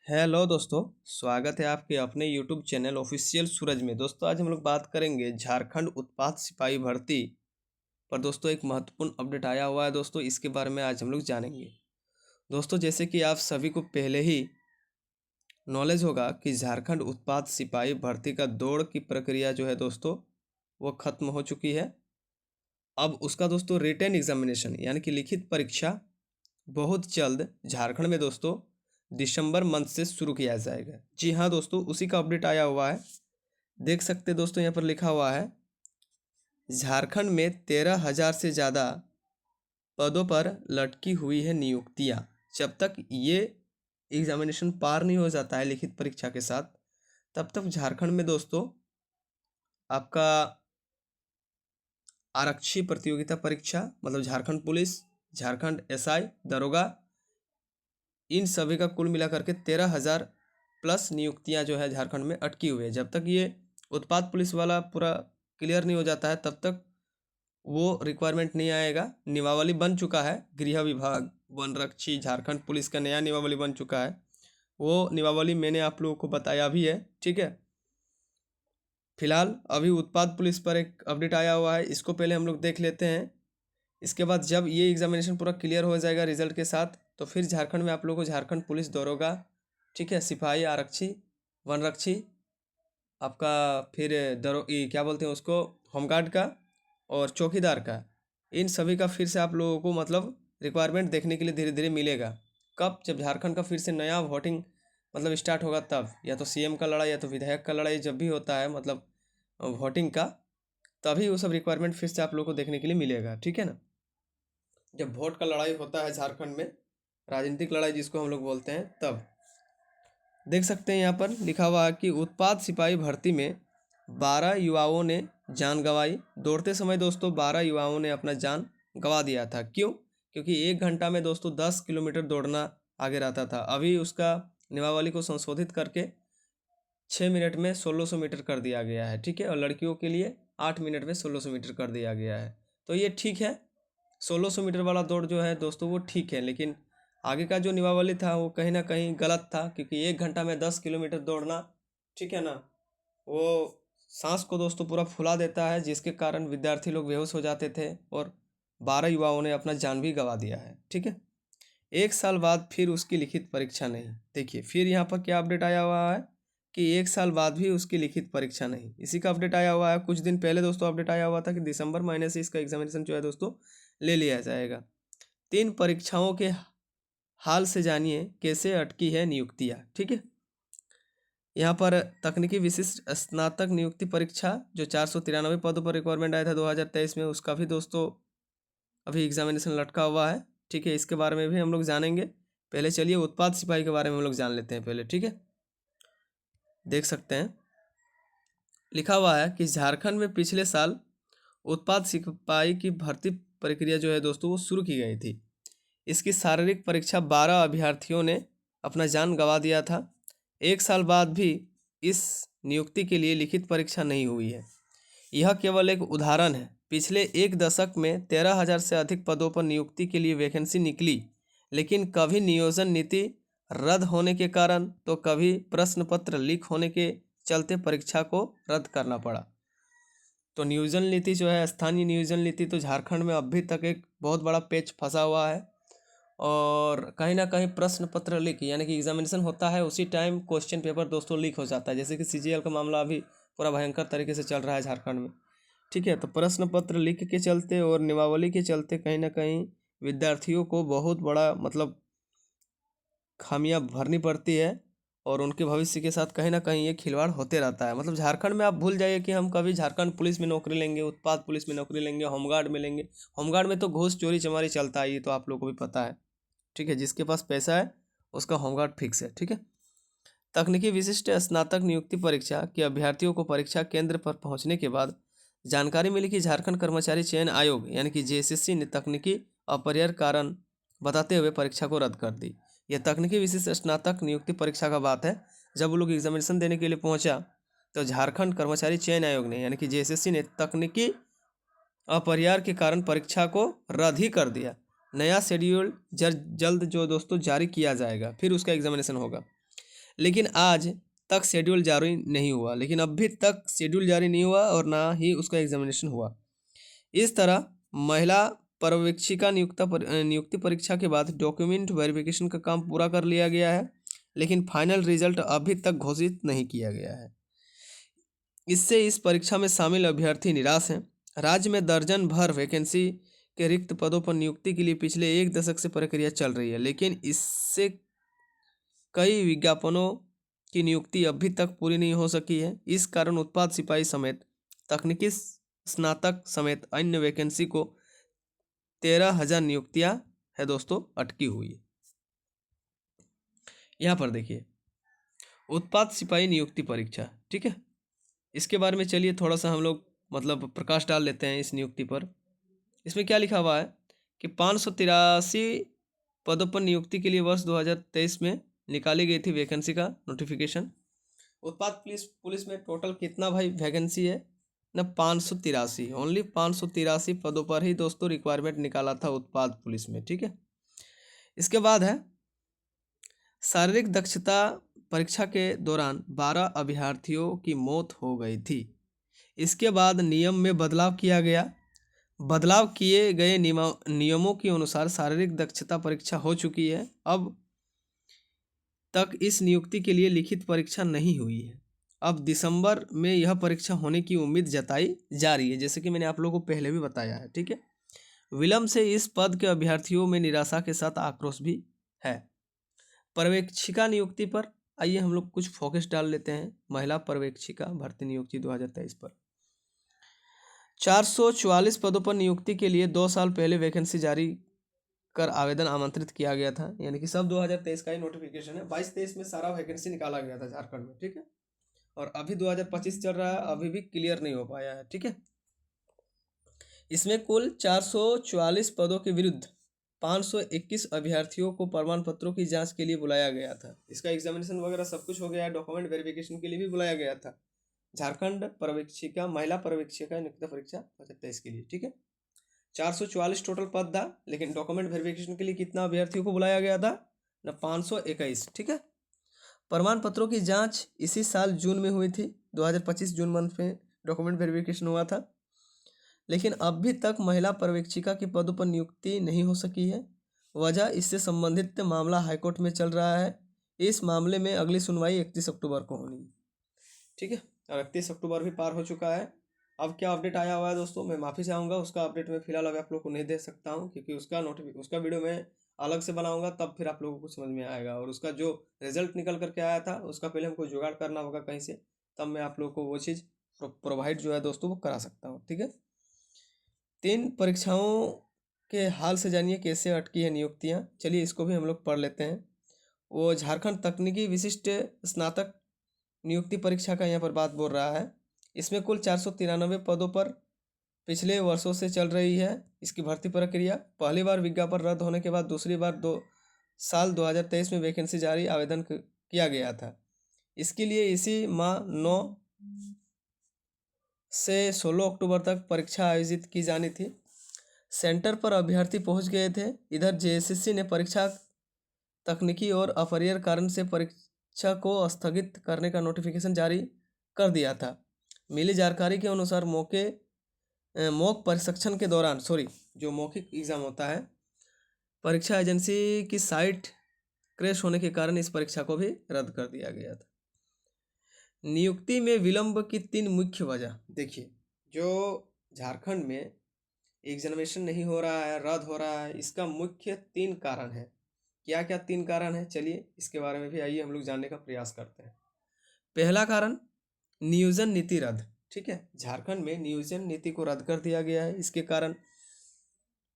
Hello दोस्तों, स्वागत है आपके अपने यूट्यूब चैनल ऑफिशियल सूरज में। दोस्तों आज हम लोग बात करेंगे झारखंड उत्पाद सिपाही भर्ती पर। दोस्तों एक महत्वपूर्ण अपडेट आया हुआ है दोस्तों, इसके बारे में आज हम लोग जानेंगे। दोस्तों जैसे कि आप सभी को पहले ही नॉलेज होगा कि झारखंड उत्पाद सिपाही भर्ती का दौड़ की प्रक्रिया जो है दोस्तों वो खत्म हो चुकी है। अब उसका दोस्तों रिटन एग्जामिनेशन यानी कि लिखित परीक्षा बहुत जल्द झारखंड में दोस्तों दिसंबर मंथ से शुरू किया जाएगा। जी हाँ दोस्तों, उसी का अपडेट आया हुआ है। देख सकते हैं दोस्तों, यहाँ पर लिखा हुआ है झारखंड में 13,000 से ज़्यादा पदों पर लटकी हुई है नियुक्तियाँ। जब तक ये एग्जामिनेशन पार नहीं हो जाता है लिखित परीक्षा के साथ, तब तक झारखंड में दोस्तों आपका आरक्षी प्रतियोगिता परीक्षा मतलब झारखंड पुलिस, झारखंड एसआई, दरोगा, इन सभी का कुल मिला करके 13,000 प्लस नियुक्तियां जो है झारखंड में अटकी हुई है। जब तक ये उत्पाद पुलिस वाला पूरा क्लियर नहीं हो जाता है तब तक वो रिक्वायरमेंट नहीं आएगा। नियमावली बन चुका है, गृह विभाग, वनरक्षी, झारखंड पुलिस का नया नियमावली बन चुका है। वो नियमावली मैंने आप लोगों को बताया भी है, ठीक है। फिलहाल अभी उत्पाद पुलिस पर एक अपडेट आया हुआ है, इसको पहले हम लोग देख लेते हैं। इसके बाद जब ये एग्जामिनेशन पूरा क्लियर हो जाएगा रिजल्ट के साथ, तो फिर झारखंड में आप लोगों को झारखंड पुलिस, दरोगा, ठीक है, सिपाही, आरक्षी, वनरक्षी, आपका फिर क्या बोलते हैं उसको, होमगार्ड का और चौकीदार का, इन सभी का फिर से आप लोगों को मतलब रिक्वायरमेंट देखने के लिए धीरे धीरे मिलेगा। कब? जब झारखंड का फिर से नया वोटिंग मतलब स्टार्ट होगा तब, या तो सीएम का लड़ाई या तो विधायक का लड़ाई जब भी होता है मतलब वोटिंग का, तभी वो सब रिक्वायरमेंट फिर से आप लोगों को देखने के लिए मिलेगा, ठीक है ना। जब वोट का लड़ाई होता है झारखंड में, राजनीतिक लड़ाई जिसको हम लोग बोलते हैं, तब देख सकते हैं यहाँ पर लिखा हुआ है कि उत्पाद सिपाही भर्ती में 12 युवाओं ने जान गंवाई। दौड़ते समय दोस्तों 12 युवाओं ने अपना जान गंवा दिया था। क्यों? क्योंकि 1 घंटा में दोस्तों 10 किलोमीटर दौड़ना आगे रहता था। अभी उसका नियमावली को संशोधित करके 6 मिनट में 1600 मीटर कर दिया गया है, ठीक है। और लड़कियों के लिए 8 मिनट में 1600 मीटर कर दिया गया है। तो ये ठीक है, 1600 मीटर वाला दौड़ जो है दोस्तों वो ठीक है, लेकिन आगे का जो नियमावली था वो कहीं ना कहीं गलत था। क्योंकि 1 घंटा में 10 किलोमीटर दौड़ना, ठीक है ना, वो सांस को दोस्तों पूरा फुला देता है, जिसके कारण विद्यार्थी लोग बेहोश हो जाते थे और 12 युवाओं ने अपना जान भी गंवा दिया है, ठीक है। 1 साल बाद फिर उसकी लिखित परीक्षा नहीं। देखिए फिर यहाँ पर क्या अपडेट आया हुआ है कि 1 साल बाद भी उसकी लिखित परीक्षा नहीं। इसी का अपडेट आया हुआ है कुछ दिन पहले दोस्तों। अपडेट आया हुआ था कि दिसंबर महीने से इसका एग्जामिनेशन जो है दोस्तों ले लिया जाएगा। 3 परीक्षाओं के हाल से जानिए कैसे अटकी है नियुक्तियाँ, ठीक है। यहाँ पर तकनीकी विशिष्ट स्नातक नियुक्ति परीक्षा जो 493 पदों पर रिक्वायरमेंट आया था 2023 में, उसका भी दोस्तों अभी एग्जामिनेशन लटका हुआ है, ठीक है। इसके बारे में भी हम लोग जानेंगे। पहले चलिए उत्पाद सिपाही के बारे में हम लोग जान लेते हैं पहले, ठीक है। देख सकते हैं लिखा हुआ है कि झारखंड में पिछले साल उत्पाद सिपाही की भर्ती प्रक्रिया जो है दोस्तों वो शुरू की गई थी। इसकी शारीरिक परीक्षा 12 अभ्यर्थियों ने अपना जान गंवा दिया था। 1 साल बाद भी इस नियुक्ति के लिए लिखित परीक्षा नहीं हुई है। यह केवल एक उदाहरण है। पिछले 1 दशक में 13,000 से अधिक पदों पर नियुक्ति के लिए वैकेंसी निकली, लेकिन कभी नियोजन नीति रद्द होने के कारण तो कभी प्रश्न पत्र लीक होने के चलते परीक्षा को रद्द करना पड़ा। तो नियोजन नीति जो है, स्थानीय नियोजन नीति, तो झारखंड में अभी तक एक बहुत बड़ा पेच फंसा हुआ है। और कहीं ना कहीं प्रश्न पत्र लीक यानी कि एग्जामिनेशन होता है उसी टाइम क्वेश्चन पेपर दोस्तों लीक हो जाता है। जैसे कि सीजीएल का मामला अभी पूरा भयंकर तरीके से चल रहा है झारखंड में, ठीक है। तो प्रश्न पत्र लीक के चलते और नियमावली के चलते कहीं ना कहीं विद्यार्थियों को बहुत बड़ा मतलब खामियां भरनी पड़ती है और उनके भविष्य के साथ कहीं ना कहीं ये खिलवाड़ होते रहता है। मतलब झारखंड में आप भूल जाइए कि हम कभी झारखंड पुलिस में नौकरी लेंगे, उत्पाद पुलिस में नौकरी लेंगे, होमगार्ड में लेंगे। होमगार्ड में तो घूस चोरी चमारी चलता है, ये तो आप लोग को भी पता है, ठीक है। जिसके पास पैसा है उसका होमगार्ड फिक्स है, ठीक है। तकनीकी विशिष्ट स्नातक नियुक्ति परीक्षा के अभ्यर्थियों को परीक्षा केंद्र पर पहुंचने के बाद जानकारी मिली कि झारखंड कर्मचारी चयन आयोग यानी कि जेएसएससी ने तकनीकी अपरिहार्य कारण बताते हुए परीक्षा को रद्द कर दी। यह तकनीकी विशिष्ट स्नातक नियुक्ति परीक्षा का बात है। जब वो लोग एग्जामिनेशन देने के लिए पहुंचा तो झारखंड कर्मचारी चयन आयोग ने यानी कि जेएसएससी ने तकनीकी अपरिहार्य के कारण परीक्षा को रद्द ही कर दिया। नया शेड्यूल जल्द जो दोस्तों जारी किया जाएगा, फिर उसका एग्जामिनेशन होगा। लेकिन आज तक शेड्यूल जारी नहीं हुआ, लेकिन अभी तक शेड्यूल जारी नहीं हुआ और ना ही उसका एग्जामिनेशन हुआ। इस तरह महिला पर्यवेक्षिका नियुक्ति परीक्षा के बाद डॉक्यूमेंट वेरिफिकेशन का काम पूरा कर लिया गया है, लेकिन फाइनल रिजल्ट अभी तक घोषित नहीं किया गया है। इससे इस परीक्षा में शामिल अभ्यर्थी निराश हैं। राज्य में दर्जन भर वैकेंसी के रिक्त पदों पर नियुक्ति के लिए पिछले 1 दशक से प्रक्रिया चल रही है, लेकिन इससे कई विज्ञापनों की नियुक्ति अभी तक पूरी नहीं हो सकी है। इस कारण उत्पाद सिपाही समेत तकनीकी स्नातक समेत अन्य वैकेंसी को 13,000 नियुक्तियां है दोस्तों अटकी हुई है। यहाँ पर देखिए उत्पाद सिपाही नियुक्ति परीक्षा, ठीक है, इसके बारे में चलिए थोड़ा सा हम लोग मतलब प्रकाश डाल लेते हैं इस नियुक्ति पर। इसमें क्या लिखा हुआ है कि 583 पदों पर नियुक्ति के लिए वर्ष 2023 में निकाली गई थी वैकेंसी का नोटिफिकेशन। उत्पाद पुलिस में टोटल कितना भाई वैकेंसी है ना, 583, ओनली 583 पदों पर ही दोस्तों रिक्वायरमेंट निकाला था उत्पाद पुलिस में, ठीक है। इसके बाद है शारीरिक दक्षता परीक्षा के दौरान 12 अभ्यर्थियों की मौत हो गई थी। इसके बाद नियम में बदलाव किया गया। बदलाव किए गए नियमों के अनुसार शारीरिक दक्षता परीक्षा हो चुकी है। अब तक इस नियुक्ति के लिए लिखित परीक्षा नहीं हुई है। अब दिसंबर में यह परीक्षा होने की उम्मीद जताई जा रही है, जैसे कि मैंने आप लोगों को पहले भी बताया है, ठीक है। विलंब से इस पद के अभ्यर्थियों में निराशा के साथ आक्रोश भी है। पर्यवेक्षिका नियुक्ति पर आइए हम लोग कुछ फोकस डाल लेते हैं। महिला पर्यवेक्षिका भर्ती नियुक्ति 2023 पर 444 पदों पर नियुक्ति के लिए 2 साल पहले वैकेंसी जारी कर आवेदन आमंत्रित किया गया था, यानी कि सब 2023 का ही नोटिफिकेशन है। 22-23 में सारा वैकेंसी निकाला गया था झारखंड में, ठीक है, और अभी 2025 चल रहा है, अभी भी क्लियर नहीं हो पाया है, ठीक है। इसमें कुल 444 पदों के विरुद्ध 521 अभ्यर्थियों को प्रमाण पत्रों की जांच के लिए बुलाया गया था। इसका एग्जामिनेशन वगैरह सब कुछ हो गया है, डॉक्यूमेंट वेरिफिकेशन के लिए भी बुलाया गया था झारखंड पर्यवेक्षिका महिला पर्यवेक्षिका नियुक्ति परीक्षा 2023 के लिए, ठीक है। 444 टोटल पद था, लेकिन डॉक्यूमेंट वेरिफिकेशन के लिए कितना अभ्यर्थियों को बुलाया गया था ना, 521, ठीक है। प्रमाण पत्रों की जांच इसी साल जून में हुई थी, 2025 जून मंथ में डॉक्यूमेंट वेरिफिकेशन हुआ था, लेकिन अभी तक महिला पर्यवेक्षिका के पदों पर नियुक्ति नहीं हो सकी है। वजह इससे संबंधित मामला हाईकोर्ट में चल रहा है। इस मामले में अगली सुनवाई 31 अक्टूबर को होनी है, ठीक है। अब 31 अक्टूबर भी पार हो चुका है। अब क्या अपडेट आया हुआ है दोस्तों, मैं माफ़ी चाहूँगा, उसका अपडेट मैं फिलहाल अभी आप लोग को नहीं दे सकता हूँ, क्योंकि उसका वीडियो मैं अलग से बनाऊंगा, तब फिर आप लोगों को समझ में आएगा। और उसका जो रिजल्ट निकल करके आया था उसका पहले हमको जुगाड़ करना होगा कहीं से, तब मैं आप लोग को वो चीज़ प्रोवाइड जो है दोस्तों वो करा सकता हूँ, ठीक है। 3 परीक्षाओं के हाल से जानिए कैसे अटकी है नियुक्तियाँ, चलिए इसको भी हम लोग पढ़ लेते हैं। वो झारखंड तकनीकी विशिष्ट स्नातक नियुक्ति परीक्षा का यहाँ पर बात बोल रहा है। इसमें कुल 493 पदों पर पिछले वर्षों से चल रही है इसकी भर्ती प्रक्रिया। पहली बार विज्ञापन रद्द होने के बाद दूसरी बार 2023 में वैकेंसी जारी आवेदन किया गया था। इसके लिए इसी माह 9 से 16 अक्टूबर तक परीक्षा आयोजित की जानी थी। सेंटर पर अभ्यर्थी पहुंच गए थे। इधर जेएसएससी ने परीक्षा तकनीकी और अपरिहार्य कारण से परीक्षा को स्थगित करने का नोटिफिकेशन जारी कर दिया था। मिली जानकारी के अनुसार मॉक प्रशिक्षण के दौरान जो मौखिक एग्ज़ाम होता है, परीक्षा एजेंसी की साइट क्रैश होने के कारण इस परीक्षा को भी रद्द कर दिया गया था। नियुक्ति में विलंब की 3 मुख्य वजह देखिए, जो झारखंड में एग्जामिनेशन नहीं हो रहा है, रद्द हो रहा है, इसका मुख्य 3 कारण है। क्या क्या 3 कारण है, चलिए इसके बारे में भी आइए हम लोग जानने का प्रयास करते हैं। पहला कारण नियोजन नीति रद्द, ठीक है। झारखंड में नियोजन नीति को रद्द कर दिया गया है, इसके कारण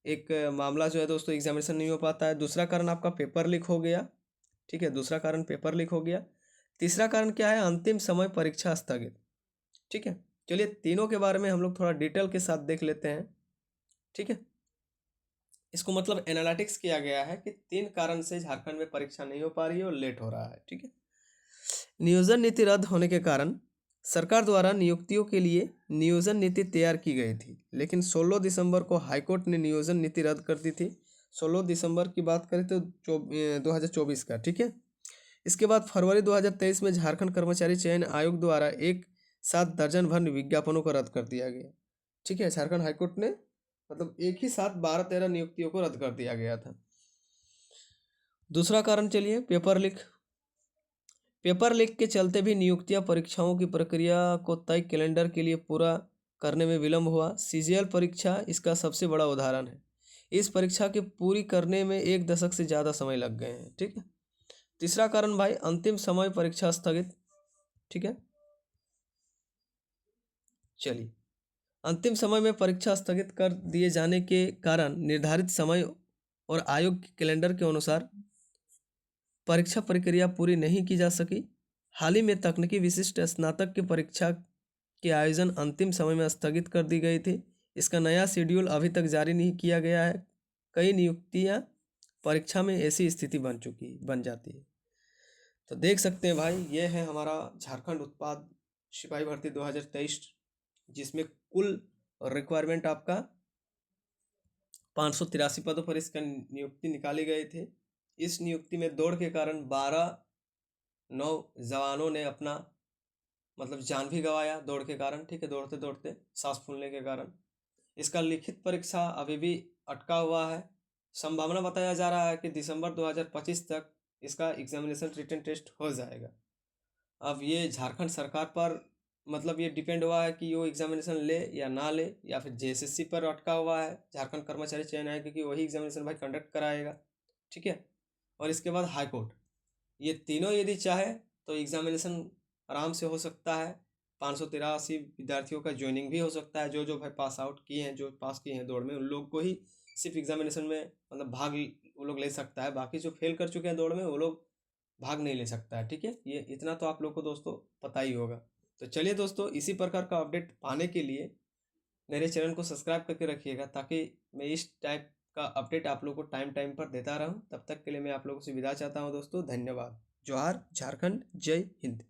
एक मामला जो है दोस्तों एग्जामिनेशन नहीं हो पाता है। दूसरा कारण आपका पेपर लीक हो गया, ठीक है, दूसरा कारण पेपर लीक हो गया। तीसरा कारण क्या है, अंतिम समय परीक्षा स्थगित, ठीक है। चलिए तीनों के बारे में हम लोग थोड़ा डिटेल के साथ देख लेते हैं, ठीक है। इसको मतलब एनालिटिक्स किया गया है कि 3 कारण से झारखंड में परीक्षा नहीं हो पा रही है और लेट हो रहा है, ठीक है। नियोजन नीति रद्द होने के कारण सरकार द्वारा नियुक्तियों के लिए नियोजन नीति तैयार की गई थी, लेकिन 16 दिसंबर को हाईकोर्ट ने नियोजन नीति रद्द कर दी थी। 16 दिसंबर की बात करें तो 2024 का, ठीक है। इसके बाद फरवरी 2023 में झारखंड कर्मचारी चयन आयोग द्वारा एक साथ दर्जन भर विज्ञापनों को रद्द कर दिया गया, ठीक है। झारखंड हाईकोर्ट ने मतलब एक ही साथ 12-13 नियुक्तियों को रद्द कर दिया गया था। दूसरा कारण चलिए पेपर लीक के चलते भी नियुक्तियां परीक्षाओं की प्रक्रिया को तय कैलेंडर के लिए पूरा करने में विलंब हुआ। सीजीएल परीक्षा इसका सबसे बड़ा उदाहरण है। इस परीक्षा के पूरी करने में 1 दशक से ज़्यादा समय लग गए हैं, ठीक है। तीसरा कारण भाई अंतिम समय परीक्षा स्थगित, ठीक है। चलिए, अंतिम समय में परीक्षा स्थगित कर दिए जाने के कारण निर्धारित समय और आयोग के कैलेंडर के अनुसार परीक्षा प्रक्रिया पूरी नहीं की जा सकी। हाल ही में तकनीकी विशिष्ट स्नातक की परीक्षा के आयोजन अंतिम समय में स्थगित कर दी गई थी। इसका नया शेड्यूल अभी तक जारी नहीं किया गया है। कई नियुक्तियां परीक्षा में ऐसी स्थिति बन जाती है। तो देख सकते हैं भाई, ये है हमारा झारखंड उत्पाद सिपाही भर्ती 2023, जिसमें कुल रिक्वायरमेंट आपका 583 पदों पर इसका नियुक्ति निकाली गई थी। इस नियुक्ति में दौड़ के कारण 12 नौजवानों ने अपना मतलब जान भी गंवाया दौड़ के कारण, ठीक है। दौड़ते दौड़ते सांस फूलने के कारण इसका लिखित परीक्षा अभी भी अटका हुआ है। संभावना बताया जा रहा है कि दिसंबर 2025 तक इसका एग्जामिनेशन रिटन टेस्ट हो जाएगा। अब ये झारखंड सरकार पर मतलब ये डिपेंड हुआ है कि वो एग्जामिनेशन ले या ना ले, या फिर जेएसएससी पर अटका हुआ है झारखंड कर्मचारी चयन आयोग, क्योंकि वही एग्जामिनेशन भाई कंडक्ट कराएगा, ठीक है। और इसके बाद हाई कोर्ट, ये तीनों यदि चाहे तो एग्जामिनेशन आराम से हो सकता है। 583 विद्यार्थियों का ज्वाइनिंग भी हो सकता है। जो भाई पास आउट किए हैं, जो पास किए हैं दौड़ में, उन लोग को ही सिर्फ एग्जामिनेशन में मतलब भाग वो लोग ले सकता है। बाकी जो फेल कर चुके हैं दौड़ में, वो लोग भाग नहीं ले सकता है, ठीक है। ये इतना तो आप लोग को दोस्तों पता ही होगा। तो चलिए दोस्तों, इसी प्रकार का अपडेट पाने के लिए मेरे चैनल को सब्सक्राइब करके रखिएगा, ताकि मैं इस टाइप का अपडेट आप लोग को टाइम टाइम पर देता रहूं। तब तक के लिए मैं आप लोगों से विदा चाहता हूं दोस्तों। धन्यवाद। जोहार झारखंड, जय हिंद।